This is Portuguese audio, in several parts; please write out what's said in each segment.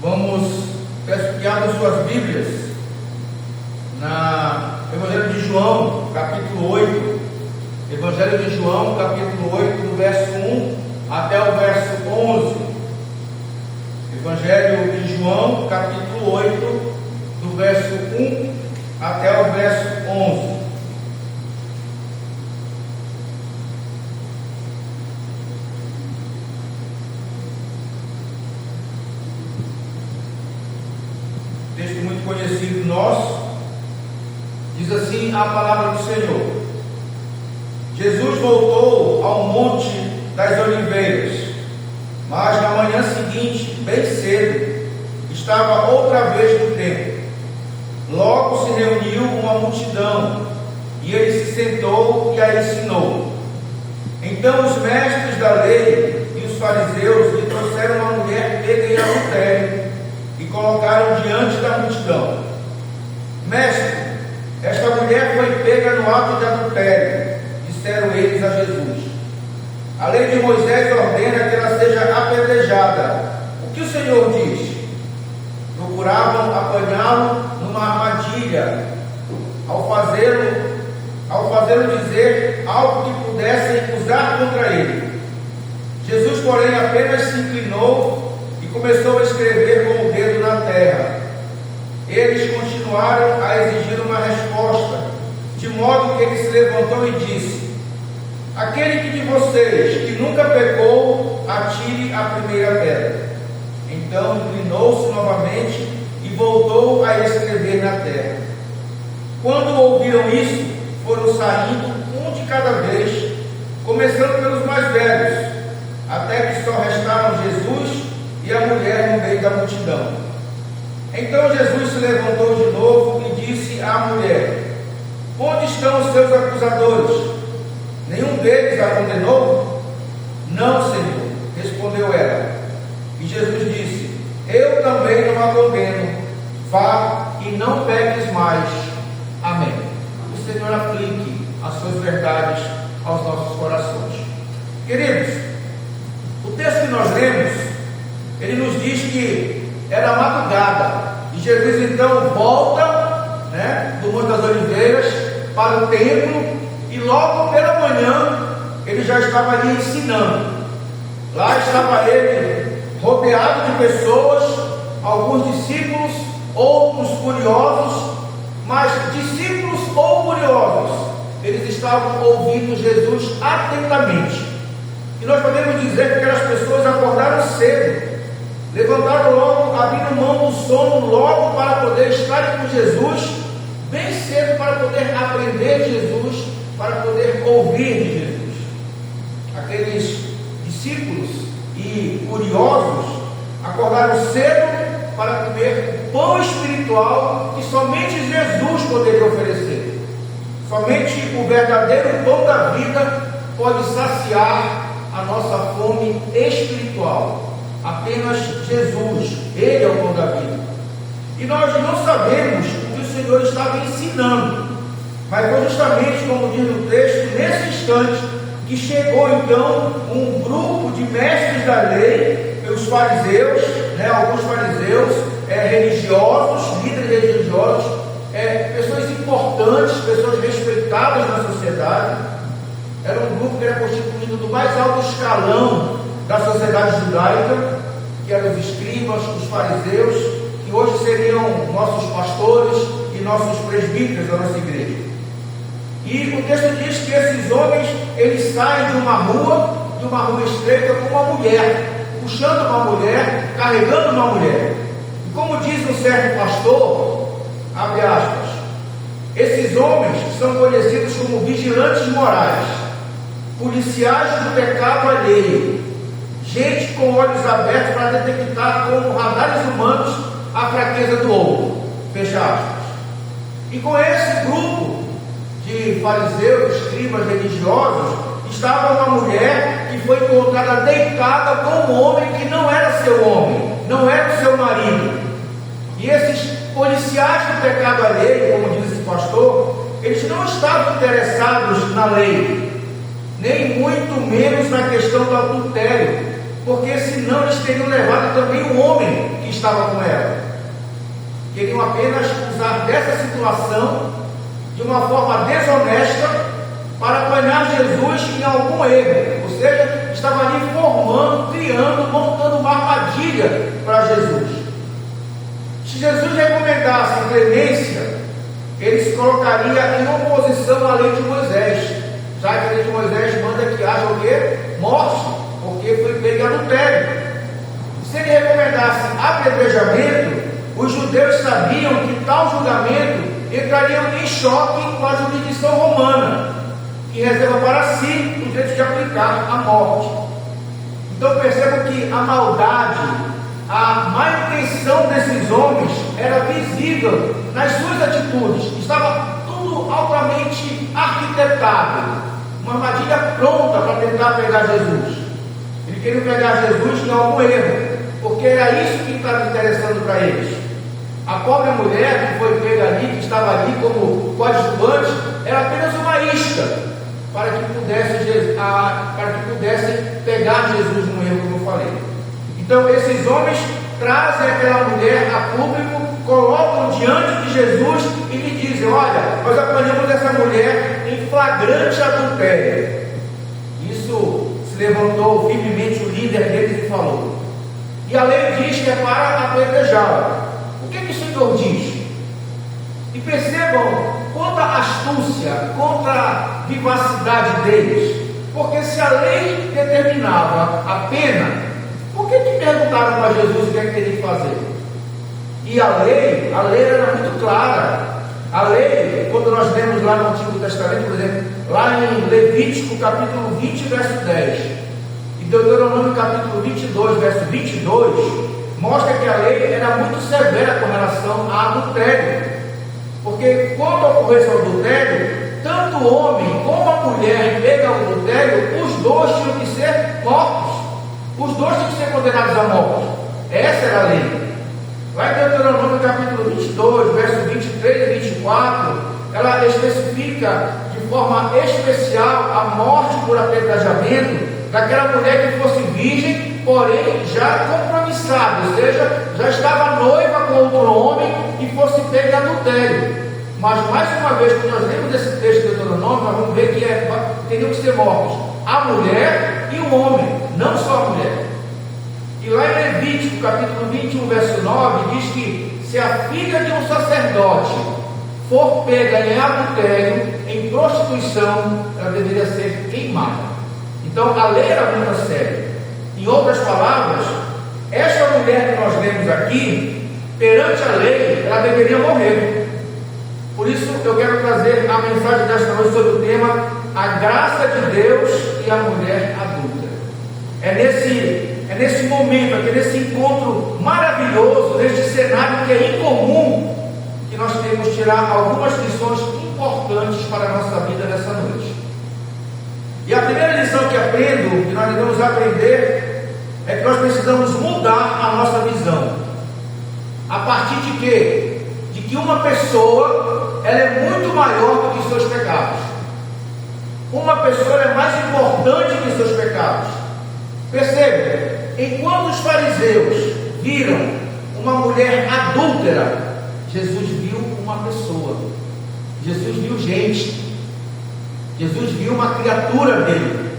Peço que abram suas Bíblias na Evangelho de João, capítulo 8. Evangelho de João, capítulo 8, do verso 1 até o verso 11. Evangelho de João, capítulo 8, do verso 1 até o verso 11. Texto muito conhecido nosso. Diz assim a palavra do Senhor: Jesus voltou ao Monte das Oliveiras, mas na manhã seguinte, bem cedo, estava outra vez no templo. Logo se reuniu uma multidão, e ele se sentou e a ensinou. Então os mestres da lei e os fariseus lhe trouxeram uma mulher pega em adultério e colocaram diante da multidão. Mestre, esta mulher foi pega no ato de adultério, disseram eles a Jesus. A lei de Moisés ordena que ela seja apedrejada. O que o Senhor diz? Procuravam apanhá-lo numa armadilha, ao fazê-lo dizer algo que pudessem usar contra ele. Jesus, porém, apenas se inclinou e começou a escrever com o dedo na terra. Eles continuaram a exigir uma resposta, de modo que ele se levantou e disse: aquele que de vocês que nunca pecou, atire a primeira pedra. Então inclinou-se novamente e voltou a escrever na terra. Quando ouviram isso, foram saindo um de cada vez, começando pelos mais velhos, até que só restaram Jesus e a mulher no meio da multidão. Então Jesus se levantou de novo e disse à mulher: onde estão os seus acusadores? Nenhum deles a condenou? Não, Senhor, respondeu ela. E Jesus disse: eu também não a condeno. Vá e não peques mais. Amém. O Senhor aplique as suas verdades aos nossos corações. Queridos, o texto que nós lemos, ele nos diz que era madrugada, e Jesus então volta, do Monte das Oliveiras para o templo, e logo pela manhã ele já estava ali ensinando. Lá estava ele rodeado de pessoas, alguns discípulos, outros curiosos, mas discípulos ou curiosos, eles estavam ouvindo Jesus atentamente. E nós podemos dizer que aquelas pessoas acordaram cedo, levantaram logo, abriram mão do sono logo para poder estar com Jesus, bem cedo, para poder aprender de Jesus, para poder ouvir de Jesus. Aqueles discípulos e curiosos acordaram cedo para comer o pão espiritual que somente Jesus poderia oferecer. Somente o verdadeiro pão da vida pode saciar a nossa fome espiritual. Apenas Jesus, Ele é o pão da vida. E nós não sabemos o que o Senhor estava ensinando, mas foi justamente, como diz no texto, nesse instante, que chegou então um grupo de mestres da lei, os fariseus, alguns fariseus religiosos, líderes religiosos, pessoas importantes, pessoas respeitadas na sociedade. Era um grupo que era constituído do mais alto escalão da sociedade judaica, que eram os escribas, os fariseus, que hoje seriam nossos pastores e nossos presbíteros da nossa igreja. E o texto diz que esses homens, eles saem de uma rua estreita com uma mulher, puxando uma mulher, carregando uma mulher. E como diz um certo pastor, abre aspas, esses homens são conhecidos como vigilantes morais, policiais do pecado alheio, gente com olhos abertos para detectar como radares humanos a fraqueza do outro. Fecha aspas. E com esse grupo de fariseus, escribas religiosos, estava uma mulher que foi encontrada deitada com um homem que não era seu homem, não era o seu marido. E esses policiais do pecado alheio, como diz esse pastor, eles não estavam interessados na lei, nem muito menos na questão do adultério, porque senão eles teriam levado também o homem que estava com ela. Queriam apenas usar dessa situação de uma forma desonesta para apanhar Jesus em algum erro, ou seja, estava ali formando, criando, montando uma armadilha para Jesus. Se Jesus recomendasse clemência, ele se colocaria em oposição à lei de Moisés, já que a lei de Moisés manda que haja o quê? Morte, porque foi pego em adultério. Se ele recomendasse apedrejamento, os judeus sabiam que tal julgamento entrariam em choque com a jurisdição romana, que reserva para si o direito de aplicar a morte. Então percebam que a maldade, a má intenção desses homens era visível nas suas atitudes, estava tudo altamente arquitetado, uma armadilha pronta para tentar pegar Jesus. Eles queriam pegar Jesus em algum erro, porque era isso que estava interessando para eles. A pobre mulher que foi pega ali, que estava ali como coadjuvante, era apenas uma isca para que pudessem pegar Jesus no erro, como eu falei. Então esses homens trazem aquela mulher a público, colocam diante de Jesus e lhe dizem: olha, nós apanhamos essa mulher em flagrante adultério. Isso se levantou firmemente o líder deles e falou: e a lei diz que é para apedrejá-la. O que o Senhor diz? E percebam quanta astúcia, quanta vivacidade deles, porque se a lei determinava a pena, por que perguntaram para Jesus o que é que teria que fazer? E a lei era muito clara. A lei, quando nós lemos lá no Antigo Testamento, por exemplo, lá em Levítico capítulo 20, verso 10, e Deuteronômio capítulo 22, verso 22, mostra que a lei era muito severa com relação a adultério, porque quando ocorresse o adultério, tanto o homem como a mulher pega o adultério, os dois tinham que ser mortos, os dois tinham que ser condenados à morte. Essa era a lei. Lá em Deuteronômio capítulo 22, verso 23 e 24, ela especifica de forma especial a morte por apedrejamento daquela mulher que fosse virgem, porém já compromissada, ou seja, já estava noiva com outro homem e fosse pega em adultério. Mas mais uma vez, quando nós lemos esse texto de Deuteronômio, nós vamos ver que teriam que ser mortos a mulher e o homem, não só a mulher. E lá em Levítico capítulo 21, verso 9, diz que se a filha de um sacerdote for pega em adultério, em prostituição, ela deveria ser queimada. Então a lei era muito séria. Em outras palavras, esta mulher que nós lemos aqui, perante a lei, ela deveria morrer. Por isso eu quero trazer a mensagem desta noite sobre o tema: a graça de Deus e a mulher adulta. É nesse momento, aqui nesse encontro maravilhoso, neste cenário que é incomum, que nós temos que tirar algumas lições importantes para a nossa vida nessa noite. E a primeira lição que aprendo, que nós devemos aprender, é que nós precisamos mudar a nossa visão. A partir de quê? De que uma pessoa, ela é muito maior do que seus pecados. Uma pessoa é mais importante que seus pecados. Perceba, enquanto os fariseus viram uma mulher adúltera, Jesus viu uma pessoa. Jesus viu gente. Jesus viu uma criatura dele.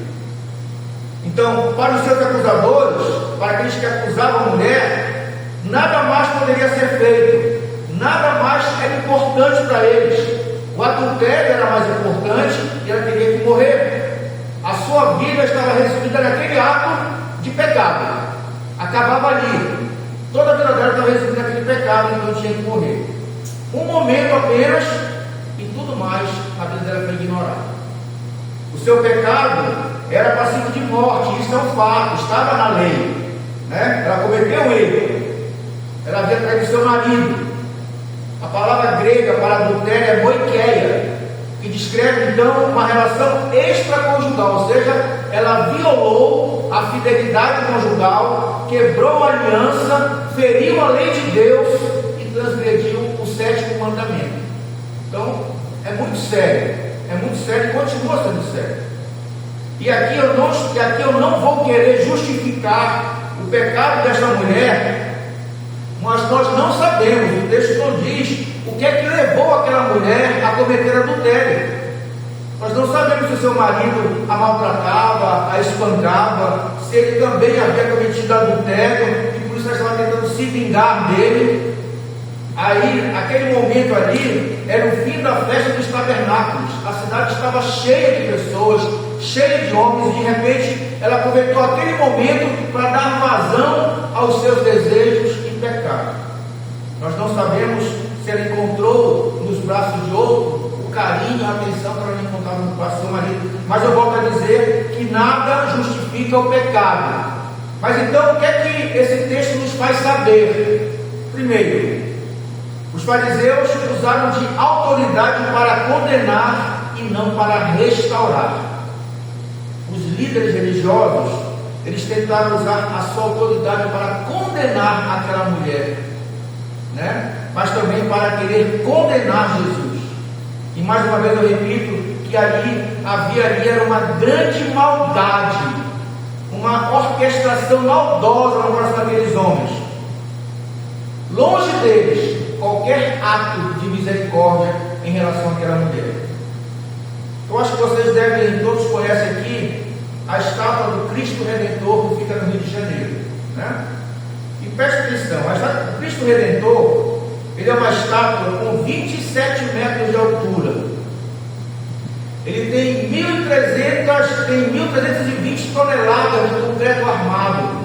Então, para os seus acusadores, para aqueles que acusavam a mulher, nada mais poderia ser feito, nada mais era importante para eles. O adultério era mais importante e ela teria que morrer. A sua vida estava resumida naquele ato de pecado, acabava ali. Toda a vida dela estava resumida naquele pecado, então tinha que morrer. Um momento apenas e tudo mais, a vida dela foi ignorada. O seu pecado era passivo de morte, isso é um fato, estava na lei, né? Ela cometeu um erro, ela havia traído seu marido. A palavra grega para adultério é moikeia, que descreve então uma relação extraconjugal, ou seja, ela violou a fidelidade conjugal, quebrou a aliança, feriu a lei de Deus e transgrediu o 7º mandamento. Então é muito sério e continua sendo sério. E aqui eu não vou querer justificar o pecado desta mulher mas nós não sabemos, o texto não diz o que é que levou aquela mulher a cometer adultério. Nós não sabemos se o seu marido a maltratava, a espancava, se ele também havia cometido adultério e por isso ela estava tentando se vingar dele. Aí, aquele momento ali, era o fim da festa dos tabernáculos. A cidade estava cheia de pessoas, cheia de homens, e de repente ela aproveitou aquele momento para dar vazão aos seus desejos e pecado. Nós não sabemos se ela encontrou nos braços de outro o carinho, a atenção que ela não encontrava no braço do seu marido, mas eu volto a dizer que nada justifica o pecado. Mas então o que é que esse texto nos faz saber? Primeiro, os fariseus usaram de autoridade para condenar e não para restaurar. Os líderes religiosos, eles tentaram usar a sua autoridade para condenar aquela mulher, né? Mas também para querer condenar Jesus. E mais uma vez eu repito que ali havia uma grande maldade, uma orquestração maldosa no coração daqueles homens. Longe deles qualquer ato de misericórdia em relação àquela mulher. Eu acho que vocês todos conhecem aqui a estátua do Cristo Redentor que fica no Rio de Janeiro, né? E preste atenção, a estátua do Cristo Redentor, ele é uma estátua com 27 metros de altura. Ele tem 1.320 toneladas de concreto armado.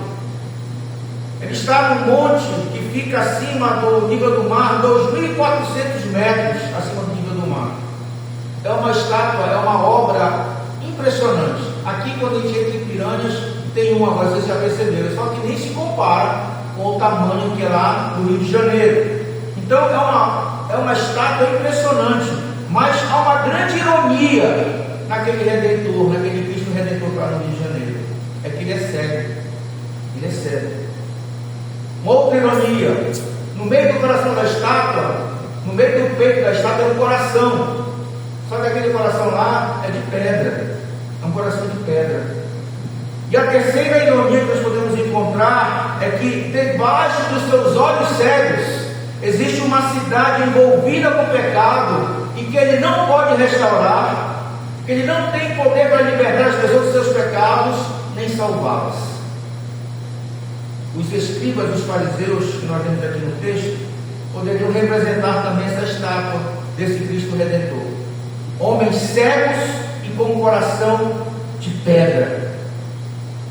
Ele está no monte que fica acima do nível do mar, 2.400 metros acima do nível do mar. É uma estátua, é uma obra impressionante. Aqui, quando a gente entra em Piranhas, tem uma, vocês já perceberam, só que nem se compara com o tamanho que é lá no Rio de Janeiro. Então é uma estátua impressionante, mas há uma grande ironia naquele Redentor, naquele Cristo Redentor para o Rio de Janeiro. É que ele é cego. Ele é cego. Uma outra ironia: no meio do coração da estátua, no meio do peito da estátua é um coração. Só que aquele coração lá é de pedra. É um coração de pedra. E a terceira ironia que nós podemos encontrar é que debaixo dos seus olhos cegos existe uma cidade envolvida com pecado e que ele não pode restaurar, que ele não tem poder para libertar as pessoas dos seus pecados, nem salvá-las. Os escribas, os fariseus, que nós temos aqui no texto, poderiam representar também essa estátua desse Cristo Redentor. Homens cegos e com um coração de pedra.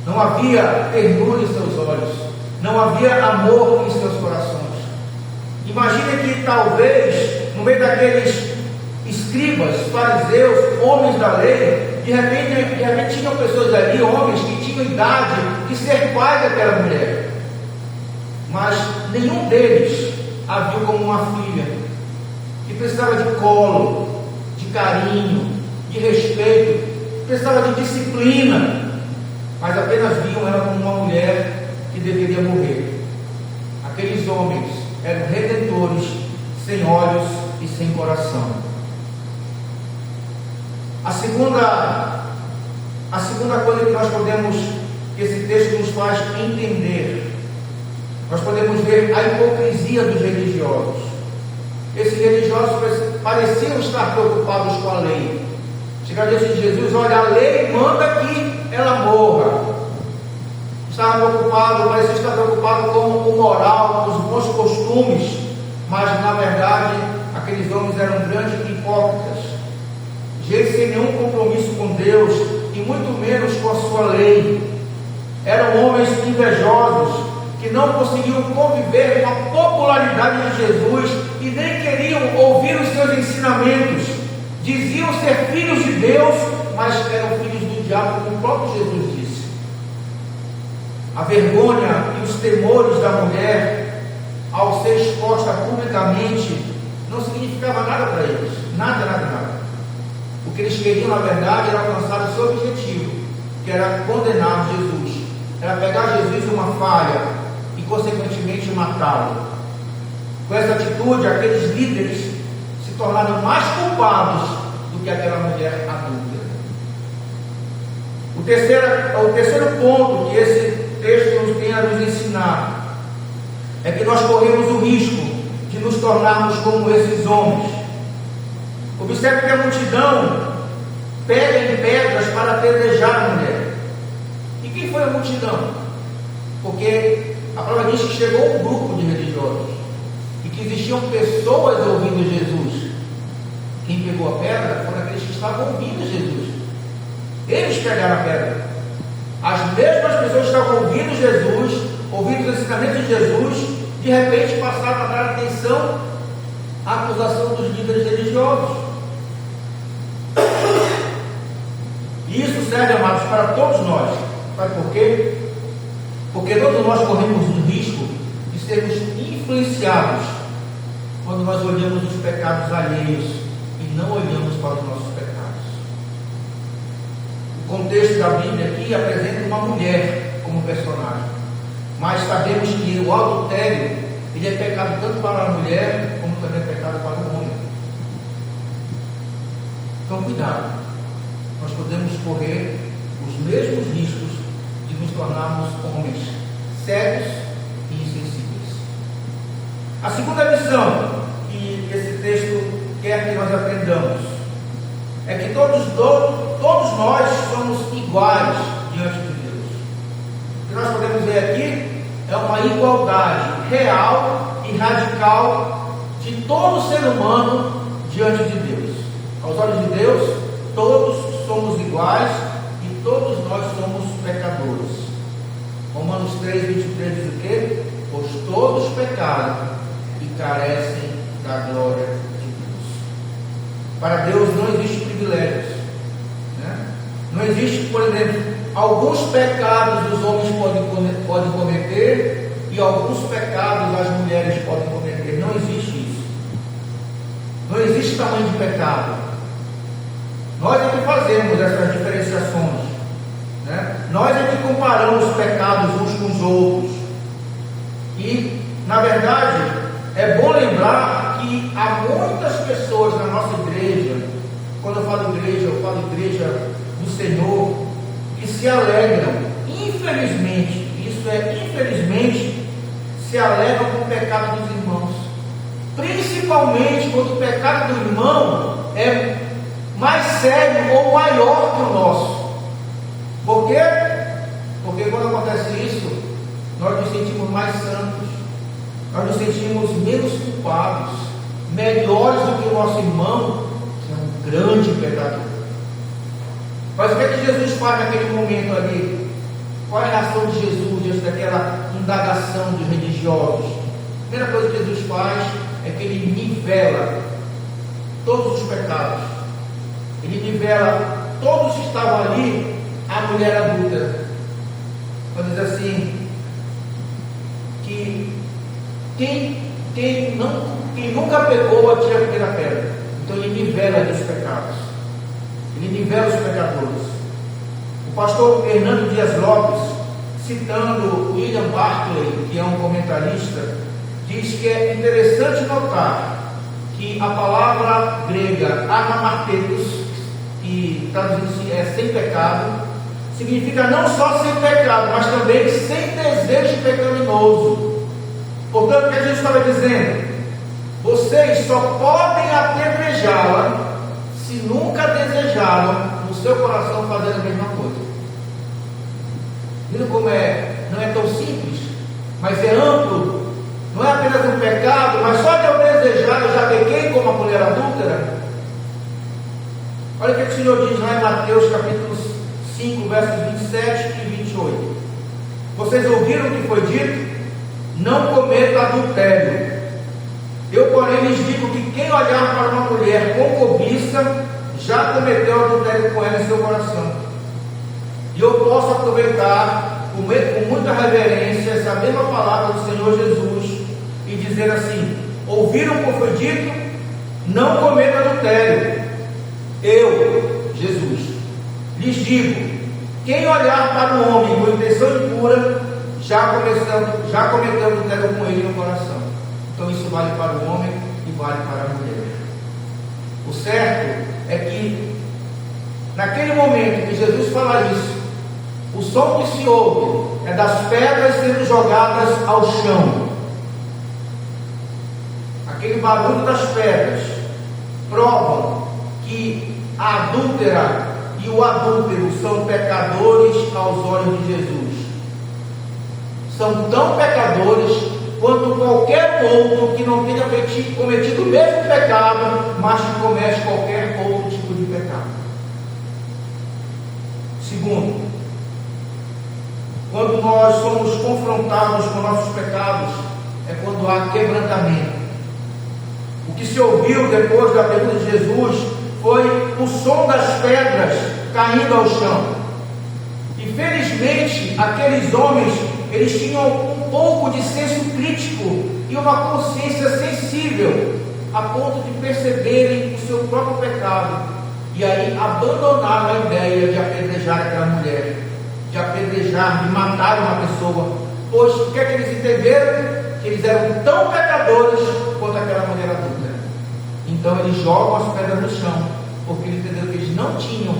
Não havia ternura em seus olhos, não havia amor em seus corações. Imagine que talvez, no meio daqueles escribas, fariseus, homens da lei, de repente tinham pessoas ali, homens que tinham idade de ser pai daquela mulher, mas nenhum deles a viu como uma filha, que precisava de colo, de carinho, de respeito, precisava de disciplina, mas apenas viam ela como uma mulher que deveria morrer. Aqueles homens eram redentores, sem olhos e sem coração. A segunda coisa que nós podemos, que esse texto nos faz entender, nós podemos ver a hipocrisia dos religiosos. Esses religiosos pareciam estar preocupados com a lei. Chega diante de Jesus: olha, a lei manda que ela morra. Parecia estar preocupado com o moral, com os bons costumes, mas na verdade aqueles homens eram grandes hipócritas, gente sem nenhum compromisso com Deus e muito menos com a sua lei. Eram homens invejosos que não conseguiam conviver com a popularidade de Jesus e nem queriam ouvir os seus ensinamentos. Diziam ser filhos de Deus, mas eram filhos do diabo, como o próprio Jesus disse. A vergonha e os temores da mulher, ao ser exposta publicamente, não significava nada para eles. Nada. O que eles queriam, na verdade, era alcançar o seu objetivo, que era condenar Jesus. Era pegar Jesus em uma falha e, consequentemente, matá-lo. Com essa atitude, aqueles líderes se tornaram mais culpados do que aquela mulher adulta. O terceiro ponto que esse texto nos tem a nos ensinar é que nós corremos o risco de nos tornarmos como esses homens. Observe que a multidão pega em pedras para apedrejar a mulher. E quem foi a multidão? Porque a palavra diz que chegou um grupo de religiosos e que existiam pessoas ouvindo Jesus. Quem pegou a pedra foram aqueles que estavam ouvindo Jesus. Eles pegaram a pedra. As mesmas pessoas que estavam ouvindo Jesus, ouvindo os ensinamentos de Jesus, de repente passaram a dar atenção à acusação dos líderes religiosos. E isso serve, amados, para todos nós. Sabe por quê? Porque todos nós corremos o risco de sermos influenciados quando nós olhamos os pecados alheios e não olhamos para os nossos pecados. O contexto da Bíblia aqui apresenta uma mulher como personagem, mas sabemos que o adultério ele é pecado tanto para a mulher como também é pecado para o homem. Então cuidado, nós podemos correr os mesmos riscos de nos tornarmos homens cegos e insensíveis. A segunda lição que esse texto quer que nós aprendamos é que todos nós somos iguais diante de Deus. O que nós podemos ver aqui é uma igualdade real e radical de todo ser humano diante de Deus. Aos olhos de Deus, todos somos iguais e todos nós somos pecadores. Romanos 3:23 diz o quê? Pois todos pecaram e carecem da glória de Deus. Para Deus não existe privilégios, né? Não existe, por exemplo, alguns pecados os homens podem cometer e alguns pecados as mulheres podem cometer. Não existe isso. Não existe tamanho de pecado. Nós é que fazemos essas diferenciações, né? Nós é que comparamos pecados uns com os outros. E, na verdade, é bom lembrar que há muitas pessoas na nossa igreja, quando eu falo igreja do Senhor, que se alegram, infelizmente, se alegram com o pecado dos irmãos, principalmente quando o pecado do irmão é mais sério ou maior que o nosso. Por quê? Porque quando acontece isso, nós nos sentimos mais santos, nós nos sentimos menos culpados, melhores do que o nosso irmão, que é um grande pecador. Mas o que é que Jesus faz naquele momento ali? Qual é a reação de Jesus diante daquela indagação dos religiosos? A primeira coisa que Jesus faz é que ele nivela todos os pecados. Ele nivela todos que estavam ali, a mulher adúltera. Quando diz assim, que quem nunca pecou atira a primeira pedra. Então ele nivela ali os pecados. Ele nivela os pecadores. O pastor Hernando Dias Lopes, citando William Barclay, que é um comentarista, diz que é interessante notar que a palavra grega anamartetos, que traduzindo é sem pecado, significa não só sem pecado, mas também sem desejo pecaminoso. Portanto, o que a gente estava dizendo? Vocês só podem apedrejá-la se nunca desejaram no seu coração fazer a mesma coisa. Viram como não é tão simples, mas é amplo. Não é apenas um pecado, mas só de eu desejar, eu já pequei como a mulher adúltera. Olha o que o Senhor diz lá em Mateus capítulo 5, versos 27 e 28. Vocês ouviram o que foi dito? Não cometa adultério. Eu, porém, lhes digo que quem olhar para uma mulher com cobiça, já cometeu adultério com ela em seu coração. E eu posso aproveitar com muita reverência essa mesma palavra do Senhor Jesus e dizer assim: ouviram o que foi dito? Não cometa adultério. Eu, Jesus, lhes digo: quem olhar para o homem com intenção impura, já cometeu adultério com ele no coração. Então isso vale para o homem e vale para a mulher. O certo é que naquele momento que Jesus fala isso, o som que se ouve é das pedras sendo jogadas ao chão. aquele barulho das pedras, provam que a adúltera e o adúltero são pecadores aos olhos de Jesus. São tão pecadores quanto qualquer outro que não tenha cometido o mesmo pecado, mas que comete qualquer outro tipo de pecado. Segundo, quando nós somos confrontados com nossos pecados, é quando há quebrantamento. O que se ouviu depois da pergunta de Jesus foi o som das pedras caindo ao chão. Infelizmente, aqueles homens, eles tinham um pouco de senso crítico e uma consciência sensível, a ponto de perceberem o seu próprio pecado, e aí abandonaram a ideia de apedrejar aquela mulher, de apedrejar, de matar uma pessoa, pois o que é que eles entenderam? Que eles eram tão pecadores quanto aquela mulher adulta. Então eles jogam as pedras no chão, porque eles entenderam que eles não tinham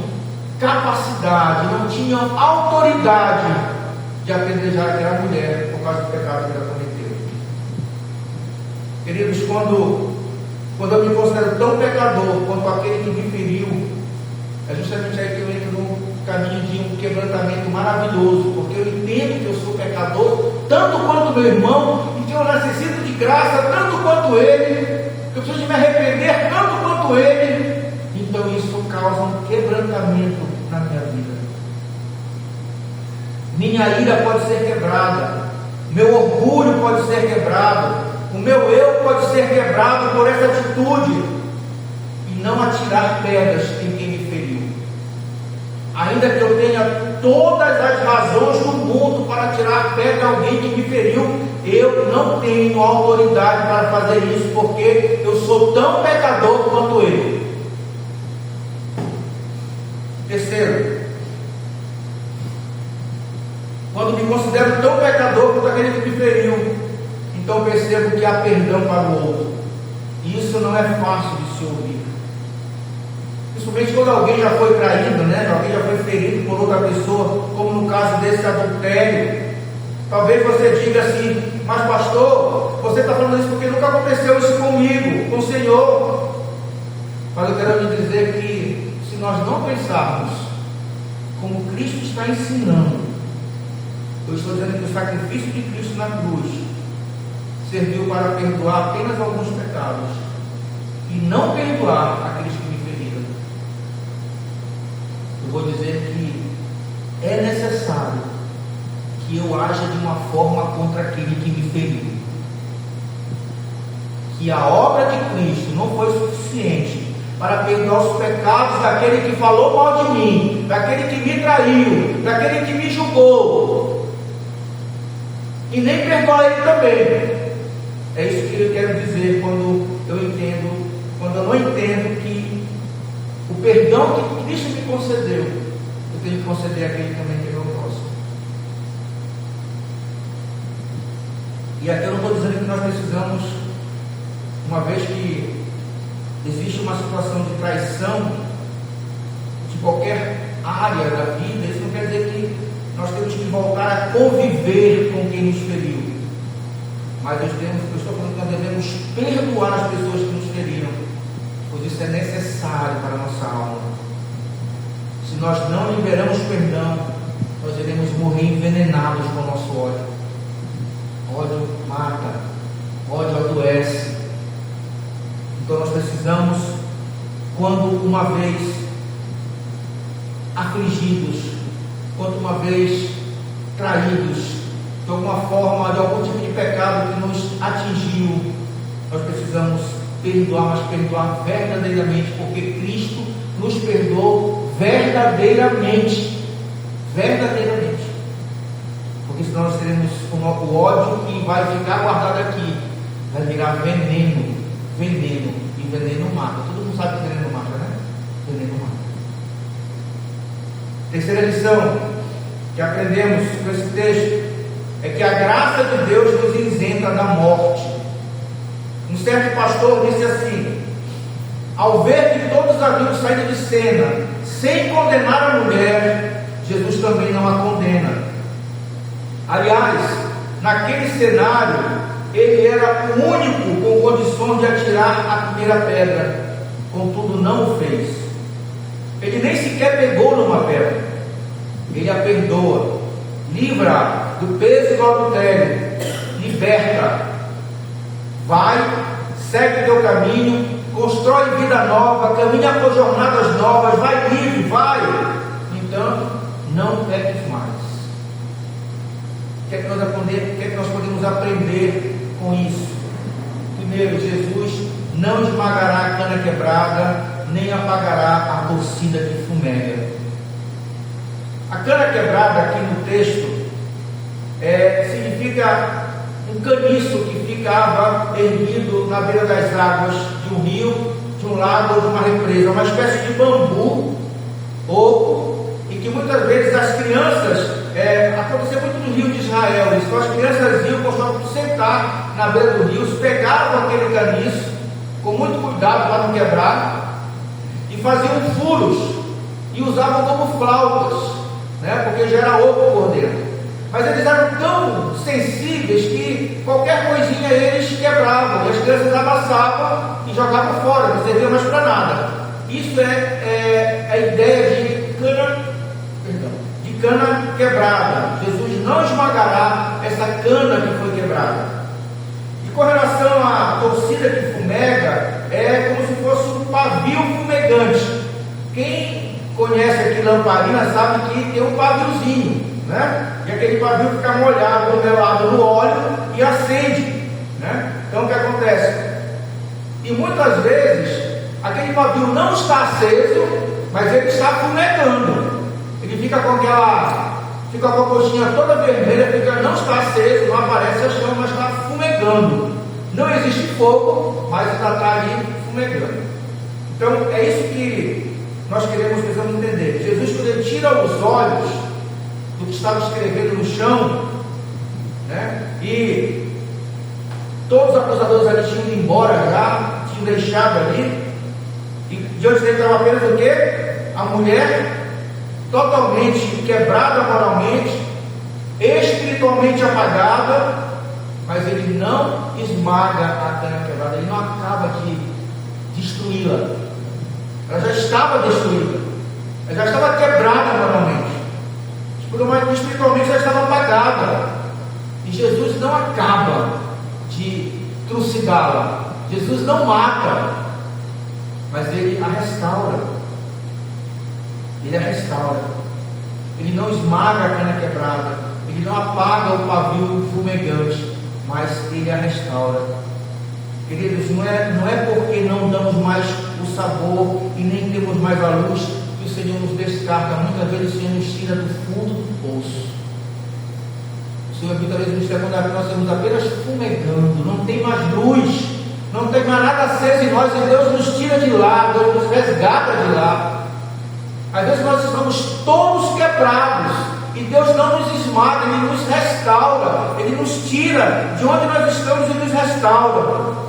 capacidade, não tinham autoridade de apedrejar aquela mulher por causa do pecado que ela cometeu. Queridos, quando eu me considero tão pecador quanto aquele que me feriu, é justamente aí que eu entro num caminho de um quebrantamento maravilhoso, porque eu entendo que eu sou pecador tanto quanto meu irmão, e que eu necessito de graça tanto quanto ele, que eu preciso de me arrepender tanto quanto ele. Então isso causa um quebrantamento na minha vida. Minha ira pode ser quebrada, meu orgulho pode ser quebrado, o meu eu pode ser quebrado por essa atitude, e não atirar pedras em quem me feriu. Ainda que eu tenha todas as razões do mundo para tirar pedra de alguém que me feriu, eu não tenho autoridade para fazer isso, porque eu sou tão pecador quanto ele. Terceiro, quando me considero tão pecador quanto aquele que me feriu, então percebo que há perdão para o outro. E isso não é fácil de se ouvir. Principalmente quando alguém já foi traído, né? Alguém já foi ferido por outra pessoa, como no caso desse adultério. Talvez você diga assim: mas pastor, você está falando isso porque nunca aconteceu isso comigo, com o Senhor. Mas eu quero lhe dizer que se nós não pensarmos como Cristo está ensinando, eu estou dizendo que o sacrifício de Cristo na cruz serviu para perdoar apenas alguns pecados e não perdoar aqueles que me feriram. Eu vou dizer que é necessário que eu haja de uma forma contra aquele que me feriu. Que a obra de Cristo não foi suficiente para perdoar os pecados daquele que falou mal de mim, daquele que me traiu, daquele que me julgou, e nem perdoar ele também. É isso que eu quero dizer quando eu não entendo que o perdão que Cristo me concedeu, eu tenho que conceder àquele também que é meu próximo. E aqui eu não estou dizendo que nós precisamos, uma vez que existe uma situação de traição de qualquer área da vida, isso não quer dizer que nós temos que voltar a conviver com quem nos feriu. Mas eu estou falando que nós devemos perdoar as pessoas que nos feriram, pois isso é necessário para a nossa alma. Se nós não liberamos perdão, nós iremos morrer envenenados com o nosso ódio. Ódio mata, ódio adoece. Então nós precisamos, quando uma vez afligidos, quando uma vez traídos, de alguma forma, de algum tipo de pecado que nos atingiu, nós precisamos perdoar, mas perdoar verdadeiramente, porque Cristo nos perdoou verdadeiramente. Verdadeiramente. Porque senão nós teremos o ódio que vai ficar guardado aqui, vai virar veneno. Veneno, e veneno mata. Todo mundo sabe que veneno mata, né? Veneno mata. Terceira lição que aprendemos com esse texto é que a graça de Deus nos isenta da morte. Um certo pastor disse assim: ao ver que todos haviam saído de cena sem condenar a mulher, Jesus também não a condena. Aliás, naquele cenário, ele era o único com condições de atirar a primeira pedra, contudo não o fez. Ele nem sequer pegou numa pedra, ele a perdoa, livra do peso do adultério, liberta, vai, segue teu caminho, constrói vida nova, caminha por jornadas novas, vai livre, vai. Então, não peques mais. O que é que nós podemos aprender com isso? Primeiro, Jesus não esmagará a cana quebrada, nem apagará a torcida que fumega. A cana quebrada aqui no texto significa um caniço que ficava erguido na beira das águas de um rio, de um lago ou de uma represa, uma espécie de bambu oco, e que muitas vezes as crianças, acontecia muito no rio de Israel, então as crianças iam, gostavam de sentar na beira do rio, pegavam aquele caniço com muito cuidado para não quebrar, e faziam furos e usavam como flautas, porque já era oco por dentro. Mas eles eram tão sensíveis que qualquer coisinha eles quebravam, e as crianças amassavam e jogavam fora, não servia mais para nada. Isso é a ideia de cana quebrada. Jesus não esmagará essa cana que foi quebrada. E com relação à torcida que fumega, é como se fosse um pavio fumegante. Quem conhece aqui lamparina sabe que tem um paviozinho, e aquele pavio fica molhado, melado no óleo e acende, Então o que acontece? E muitas vezes aquele pavio não está aceso, mas ele está fumegando. Ele fica com a coxinha toda vermelha, não está aceso, não aparece a chama, mas está fumegando. Não existe fogo, mas ainda está ali fumegando. Então é isso que nós precisamos entender. Jesus, quando ele tira os olhos do que estava escrevendo no chão, e todos os acusadores ali tinham ido embora já, tinham deixado ali, e diante dele estava apenas o quê? A mulher totalmente quebrada moralmente, espiritualmente apagada, mas ele não esmaga a cana quebrada, ele não acaba de destruí-la. Ela já estava destruída, ela já estava quebrada moralmente, espiritualmente já estava apagada, e Jesus não acaba de trucidá-la. Jesus não mata, mas ele a restaura. Ele a restaura. Ele não esmaga a cana quebrada, ele não apaga o pavio fumegante, mas ele a restaura. Queridos, não é porque não damos mais o sabor e nem temos mais a luz que o Senhor nos descarta. Muitas vezes o Senhor nos tira do fundo do poço. O Senhor muitas vezes nos tira quando nós estamos apenas fumegando, não tem mais luz, não tem mais nada aceso em nós, e Deus nos tira de lá, Deus nos resgata de lá. Às vezes nós estamos todos quebrados e Deus não nos esmaga, Ele nos restaura, Ele nos tira de onde nós estamos e nos restaura.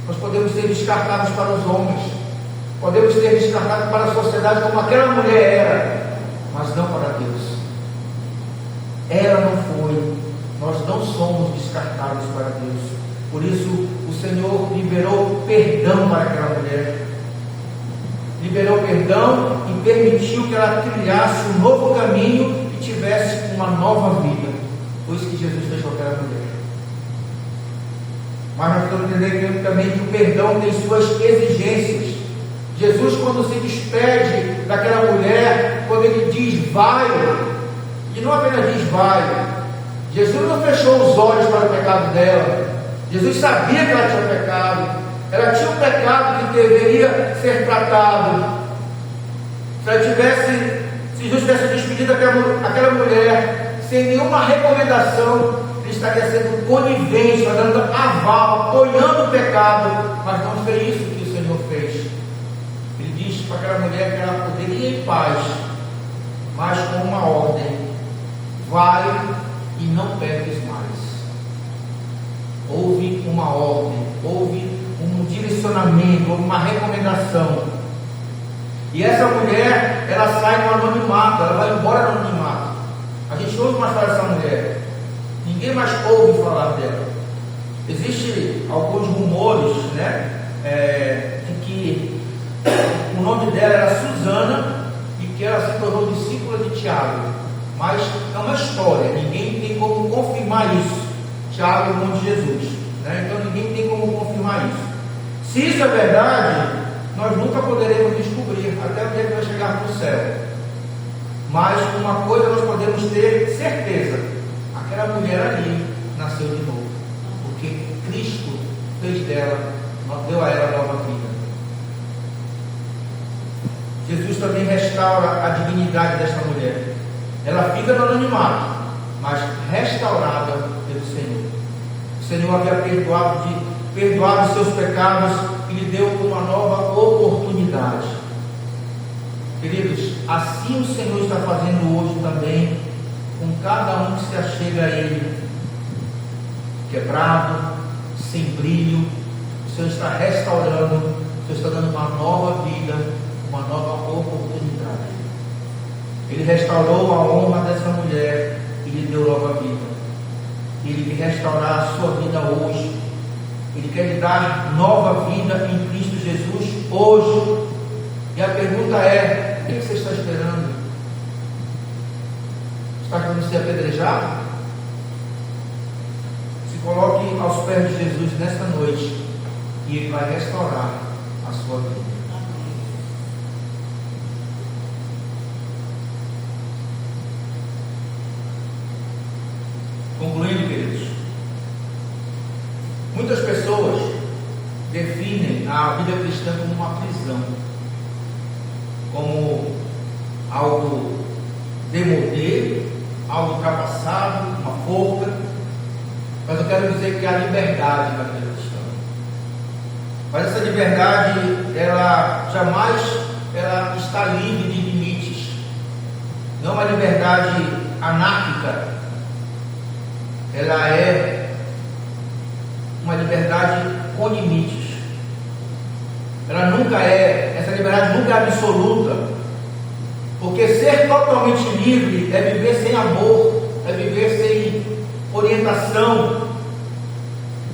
Nós podemos ser descartados para os homens, podemos ser descartados para a sociedade como aquela mulher era, mas não para Deus. Ela não foi, nós não somos descartados para Deus. Por isso o Senhor liberou perdão para aquela mulher, liberou perdão e permitiu que ela trilhasse um novo caminho e tivesse uma nova vida. Foi isso que Jesus fez com aquela mulher. Mas nós precisamos entender também que o perdão tem suas exigências. Jesus, quando se despede daquela mulher, quando ele diz vai, e não apenas diz vai, Jesus não fechou os olhos para o pecado dela. Jesus sabia que ela tinha pecado, ela tinha um pecado que deveria ser tratado. Se Jesus tivesse despedido aquela mulher sem nenhuma recomendação, ele estaria sendo conivente, dando aval, apoiando o pecado, mas não foi isso que o Senhor fez. Ele disse para aquela mulher que ela poderia ir em paz, mas com uma ordem: vai e não peques mais. Houve uma ordem, houve um direcionamento, houve uma recomendação. E essa mulher, ela sai no anonimato, ela vai embora no anonimato. A gente ouve mais falar dessa mulher, ninguém mais ouve falar dela. Existem alguns rumores, né, de que o nome dela era Susana e que ela se tornou discípula de Tiago, mas é uma história, ninguém tem como confirmar isso. Tiago é o nome de Jesus, né? Então ninguém tem como confirmar isso. Se isso é verdade, nós nunca poderemos descobrir até o dia que vai chegar no céu. Mas uma coisa nós podemos ter certeza: aquela mulher ali nasceu de novo, porque Cristo fez dela, deu a ela nova vida. Jesus também restaura a dignidade desta mulher. Ela fica no anonimato, mas restaurada pelo Senhor. O Senhor havia perdoado seus pecados e lhe deu uma nova oportunidade. Queridos, assim o Senhor está fazendo hoje também com cada um que se achega a Ele, quebrado, sem brilho. O Senhor está restaurando, o Senhor está dando uma nova vida, uma nova oportunidade. Ele restaurou a honra dessa mulher e lhe deu nova vida. Ele quer restaurar a sua vida hoje. Ele quer lhe dar nova vida em Cristo Jesus hoje. E a pergunta é: o que você está esperando? Está querendo ser apedrejado? Se coloque aos pés de Jesus nesta noite e Ele vai restaurar a sua vida. Concluindo, queridos, muitas pessoas definem a vida cristã como uma prisão, como algo demodê, algo ultrapassado, uma forca. Mas eu quero dizer que há liberdade na vida cristã. Mas essa liberdade, ela jamais está livre de limites. Não é uma liberdade anárquica. Ela é uma liberdade com limites. Essa liberdade nunca é absoluta, porque ser totalmente livre é viver sem amor, é viver sem orientação.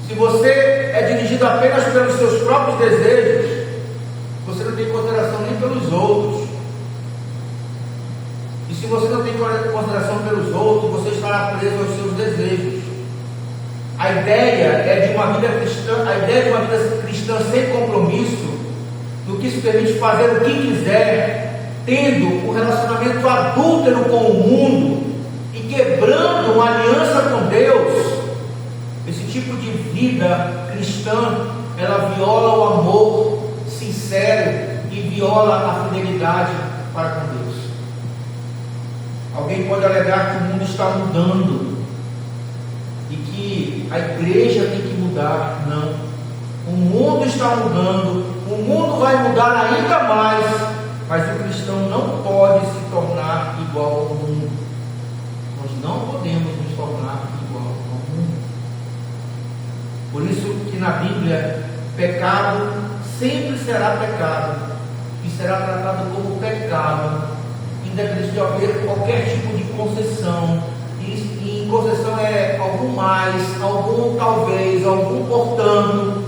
Se você é dirigido apenas pelos seus próprios desejos, você não tem consideração nem pelos outros. E se você não tem consideração pelos outros, você estará preso aos seus desejos. A ideia de uma vida cristã sem compromisso, no que se permite fazer o que quiser, tendo um relacionamento adúltero com o mundo e quebrando uma aliança com Deus. Esse tipo de vida cristã, ela viola o amor sincero e viola a fidelidade para com Deus. Alguém pode alegar que o mundo está mudando e que a igreja tem que mudar. Não. O mundo está mudando, o mundo vai mudar ainda mais, mas o cristão não pode se tornar igual ao mundo. Nós não podemos nos tornar igual ao mundo. Por isso que na Bíblia, pecado sempre será pecado e será tratado como pecado, independente de haver qualquer tipo de concessão. E concessão é algum mais, algum talvez, algum portanto.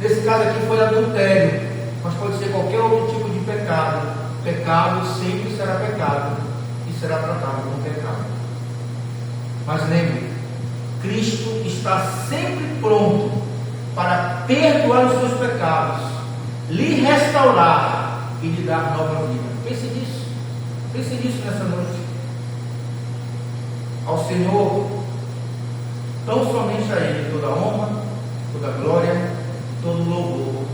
Nesse caso aqui foi adultério, mas pode ser qualquer outro tipo de pecado. Pecado sempre será pecado e será tratado como pecado. Mas lembre, Cristo está sempre pronto para perdoar os seus pecados, lhe restaurar e lhe dar nova vida. Pense nisso nessa noite. Ao Senhor, tão somente a Ele, toda honra, toda glória, todo louvor